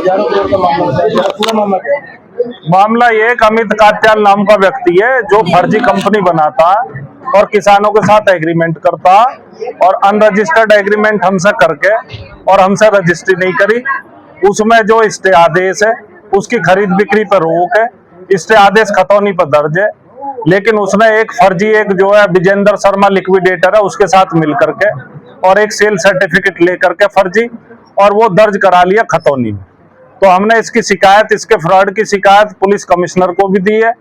हजारों करोड़ का मामला है, पूरा मामला क्या है? मामला ये एक अमित कात्याल नाम का व्यक्ति है जो फर्जी कंपनी बनाता और किसानों के साथ एग्रीमेंट करता और अनरजिस्टर्ड एग्रीमेंट हमसे करके और हमसे रजिस्ट्री नहीं करी। उसमें जो स्टे आदेश है उसकी खरीद बिक्री पर रोक है, स्टे आदेश खतौनी पर दर्ज है, लेकिन उसने एक फर्जी एक जो है विजेंद्र शर्मा लिक्विडेटर है उसके साथ मिल करके और एक सेल सर्टिफिकेट लेकर के फर्जी और वो दर्ज करा लिया खतौनी में। तो हमने इसकी शिकायत, इसके फ्रॉड की शिकायत पुलिस कमिश्नर को भी दी है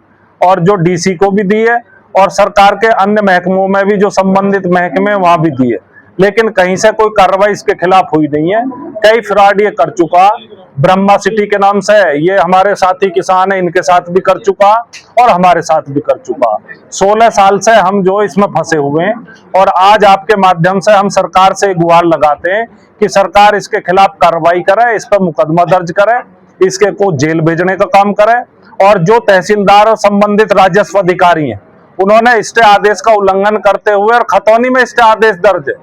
और जो डीसी को भी दी है और सरकार के अन्य महकमों में भी जो संबंधित महकमे वहां भी दी है, लेकिन कहीं से कोई कार्रवाई इसके खिलाफ हुई नहीं है। कई फ्रॉड ये कर चुका, ब्रह्मा सिटी के नाम से ये हमारे साथी किसान है, इनके साथ भी कर चुका और हमारे साथ भी कर चुका। 16 साल से हम जो इसमें फंसे हुए हैं और आज आपके माध्यम से हम सरकार से गुहार लगाते हैं कि सरकार इसके खिलाफ कार्रवाई करे, इस पर मुकदमा दर्ज करे, इसके को जेल भेजने का काम करे और जो तहसीलदार और संबंधित राजस्व अधिकारी हैं उन्होंने स्टे आदेश का उल्लंघन करते हुए और खतौनी में स्टे आदेश दर्ज है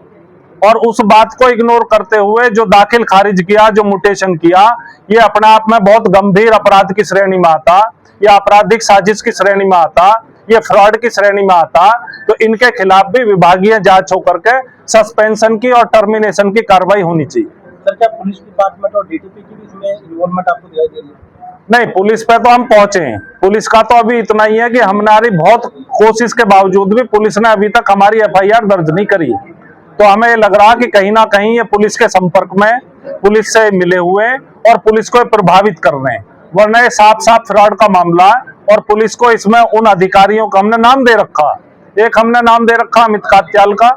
और उस बात को इग्नोर करते हुए जो दाखिल खारिज किया, जो म्यूटेशन किया, ये अपने आप में बहुत गंभीर अपराध की श्रेणी में आता, या आपराधिक साजिश की श्रेणी में आता, ये फ्रॉड की श्रेणी में आता। तो इनके खिलाफ भी विभागीय जांच होकर के सस्पेंशन की और टर्मिनेशन की कार्रवाई होनी चाहिए। सर, क्या पुलिस डिपार्टमेंट और डीटीपी की भी इसमें इन्वॉल्वमेंट आपको दिखाई दे रही है? नहीं, पुलिस पे तो हम पहुंचे हैं। पुलिस का तो अभी इतना ही है कि हमारी बहुत कोशिश के बावजूद भी पुलिस ने अभी तक हमारी FIR दर्ज नहीं करी। तो हमें ये लग रहा कि कहीं ना कहीं ये पुलिस के संपर्क में, पुलिस से मिले हुए और पुलिस को प्रभावित कर रहे हैं, वरना ये साफ साफ फ्रॉड का मामला है। और पुलिस को इसमें उन अधिकारियों का हमने नाम दे रखा, एक हमने नाम दे रखा अमित कात्याल का,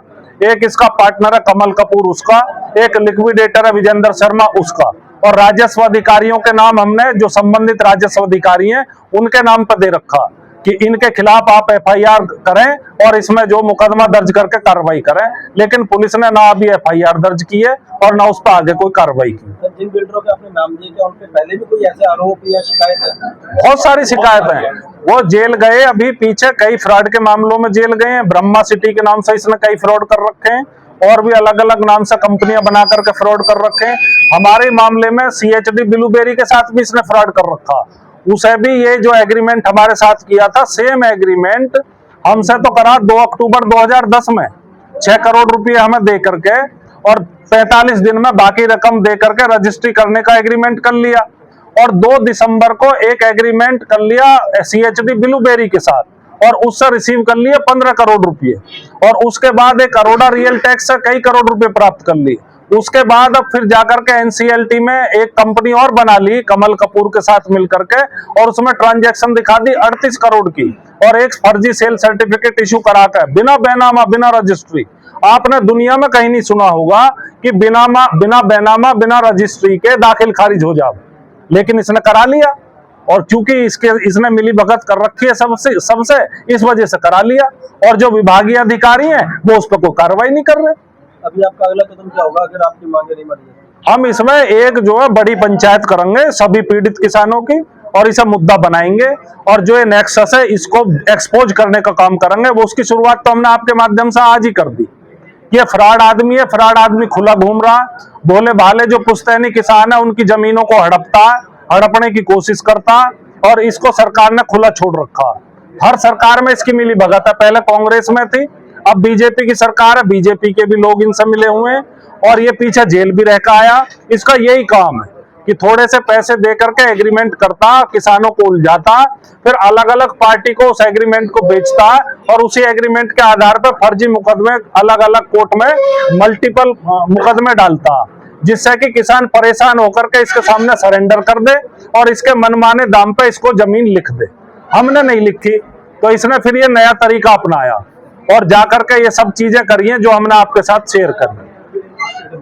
एक इसका पार्टनर है कमल कपूर उसका, एक लिक्विडेटर है विजेंद्र शर्मा उसका, और राजस्व अधिकारियों के नाम हमने जो संबंधित राजस्व अधिकारी हैं उनके नाम पर दे रखा कि इनके खिलाफ आप FIR करें और इसमें जो मुकदमा दर्ज करके कार्रवाई करें। लेकिन पुलिस ने ना अभी FIR दर्ज की है और ना उस पर आगे कोई कार्रवाई की। जिन बिल्डरों के आपने नाम दिए, क्या उन पे पहले भी कोई ऐसे आरोप या शिकायत है? बहुत सारी शिकायतें हैं, वो जेल गए, अभी पीछे कई फ्रॉड के मामलों में जेल गए हैं। ब्रह्मा सिटी के नाम से इसने कई फ्रॉड कर रखे हैं और भी अलग अलग नाम से कंपनियां बना करके फ्रॉड कर रखे हैं। हमारे मामले में CHD ब्लूबेरी के साथ भी इसने फ्रॉड कर रखा, उसे भी ये जो एग्रीमेंट हमारे साथ किया था, सेम एग्रीमेंट हमसे तो करा 2 अक्टूबर 2010 में 6 करोड़ रुपए हमें दे करके और 45 दिन में बाकी रकम दे करके रजिस्ट्री करने का एग्रीमेंट कर लिया और 2 दिसंबर को एक एग्रीमेंट कर लिया CHD ब्लूबेरी के साथ और उससे रिसीव कर लिए 15 करोड़ रुपए और उसके बाद एक अरोड़ा रियल टैक्स से कई करोड़ रुपए प्राप्त कर लिए। उसके बाद अब फिर जाकर के NCLT में एक कंपनी और बना ली कमल कपूर के साथ मिलकर के और उसमें ट्रांजैक्शन दिखा दी 38 करोड़ की और एक फर्जी सेल सर्टिफिकेट इशू करा कर बिना बैनामा, बिना रजिस्ट्री। आपने दुनिया में कहीं नहीं सुना होगा कि बिना बैनामा, बिना रजिस्ट्री के दाखिल खारिज हो जाओ, लेकिन इसने करा लिया और चूंकि इसने मिली भगत कर रखी है सबसे इस वजह से करा लिया और जो विभागीय अधिकारी हैं वो उस पर कोई कार्रवाई नहीं कर रहे। अभी आपका अगला कदम क्या होगा अगर आपकी मांगे नहीं मानी जाए? हम इसमें एक जो है बड़ी पंचायत करेंगे सभी पीड़ित किसानों की और इसे मुद्दा बनाएंगे और जो ये नेक्सस है इसको एक्सपोज करने का काम करेंगे। वो उसकी शुरुआत तो हमने आपके माध्यम से आज ही कर दी। ये फ्रॉड आदमी है, फ्रॉड आदमी खुला घूम रहा, भोले भाले जो पुश्तैनी किसान है उनकी जमीनों को हड़पता, हड़पने की कोशिश करता और इसको सरकार ने खुला छोड़ रखा। हर सरकार में इसकी मिली भगत है, पहले कांग्रेस में थी, अब बीजेपी की सरकार है, बीजेपी के भी लोग इनसे मिले हुए हैं और ये पीछे जेल भी रह कर आया। इसका यही काम है कि थोड़े से पैसे दे करके एग्रीमेंट करता, किसानों को उलझाता, फिर अलग अलग पार्टी को उस एग्रीमेंट को बेचता और उसी एग्रीमेंट के आधार पर फर्जी मुकदमे अलग अलग कोर्ट में मल्टीपल मुकदमे डालता, जिससे कि किसान परेशान होकर के इसके सामने सरेंडर कर दे और इसके मनमाने दाम पे इसको जमीन लिख दे। हमने नहीं लिखी तो इसने फिर ये नया तरीका अपनाया और जाकर के ये सब चीजें करी हैं जो हमने आपके साथ शेयर कर दी।